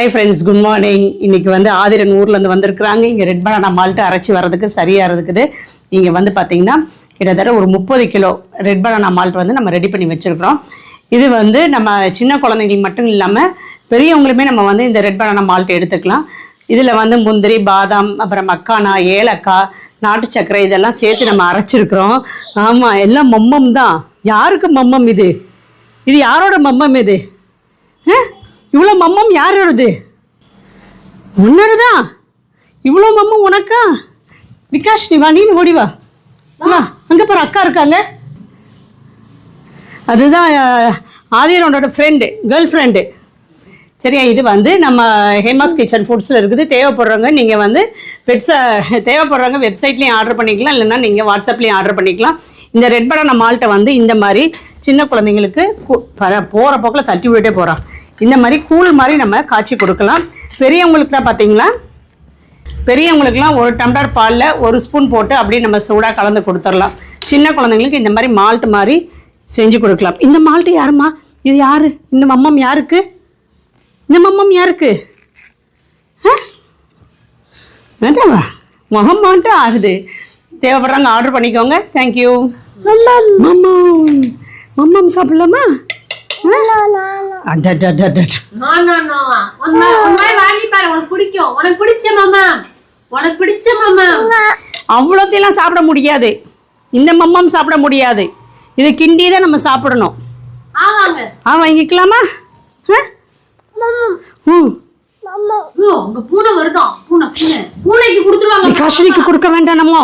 Hi friends, good morning. இன்றைக்கி வந்து ஆதிரன் ஊர்லேருந்து வந்திருக்கிறாங்க. இங்கே ரெட் பனானா மால்ட்டு அரைச்சி வர்றதுக்கு சரியாக இருக்குது. இங்கே வந்து பார்த்திங்கன்னா கிட்டத்தட்ட ஒரு 30 கிலோ ரெட் பனானா மால்ட் வந்து நம்ம ரெடி பண்ணி வச்சுருக்கிறோம். இது வந்து நம்ம சின்ன குழந்தைங்களுக்கு மட்டும் இல்லாமல் பெரியவங்களுமே நம்ம வந்து இந்த ரெட் பனானா மால்ட் எடுத்துக்கலாம். இதில் வந்து முந்திரி, பாதாம், அப்புறம் மக்கானா, ஏலக்காய், நாட்டு சர்க்கரை இதெல்லாம் சேர்த்து நம்ம அரைச்சிருக்கிறோம். ஆமாம், எல்லாம் மம்மம் தான். யாருக்கு மம்மம் இது? இது யாரோட மம்மம் இது? இவ்வளோ மம்மம் யாரோடது? உன்னோடதான். இவ்வளோ மம்மம் உனக்கா? விகாஷ், நீ வா, நீ ஓடி வா. வா, அங்கே பாரு, அக்கா இருக்காங்க. அதுதான் ஆதிரனோட ஃப்ரெண்டு, கேர்ள் ஃப்ரெண்டு. சரியா? இது வந்து நம்ம ஹேமாஸ் கிச்சன் ஃபுட்ஸில் இருக்குது. தேவைப்படுறவங்க நீங்கள் வந்து தேவைப்படுறவங்க வெப்சைட்லேயும் ஆர்டர் பண்ணிக்கலாம், இல்லைன்னா நீங்கள் வாட்ஸ்அப்லேயும் ஆர்டர் பண்ணிக்கலாம். இந்த ரெட் பனானா மால்ட்டை வந்து இந்த மாதிரி சின்ன குழந்தைங்களுக்கு போகிற போக்கில் தட்டி விட்டுட்டே போகிறான். இந்த மாதிரி கூழ் மாதிரி நம்ம காய்ச்சி கொடுக்கலாம். பெரியவங்களுக்குலாம் பார்த்தீங்களா, பெரியவங்களுக்குலாம் ஒரு டம்ளர் பாலில் 1 ஸ்பூன் போட்டு அப்படியே நம்ம சூடாக கலந்து கொடுத்துடலாம். சின்ன குழந்தைங்களுக்கு இந்த மாதிரி மால்ட் மாதிரி செஞ்சு கொடுக்கலாம். இந்த மால்ட்டு யாருமா? இது யார்? இந்த மம்மம் யாருக்கு? இந்த மம்மம் யாருக்கு? வேண்டாவா? மகம் மால்ட்டு ஆகுது. தேவைப்படுறாங்க ஆர்டர் பண்ணிக்கோங்க. தேங்க்யூ. மம்மம் மம்மம் சாப்பிடலாமா? அவ்வளோத்தையெல்லாம் சாப்பிட முடியாது. இந்த மம்மம் சாப்பிட முடியாது. இது கிண்டி தான் நம்ம சாப்பிடணும். வாங்கிக்கலாமா? பூனைக்கு கொடுக்க வேண்டாம். நம்ம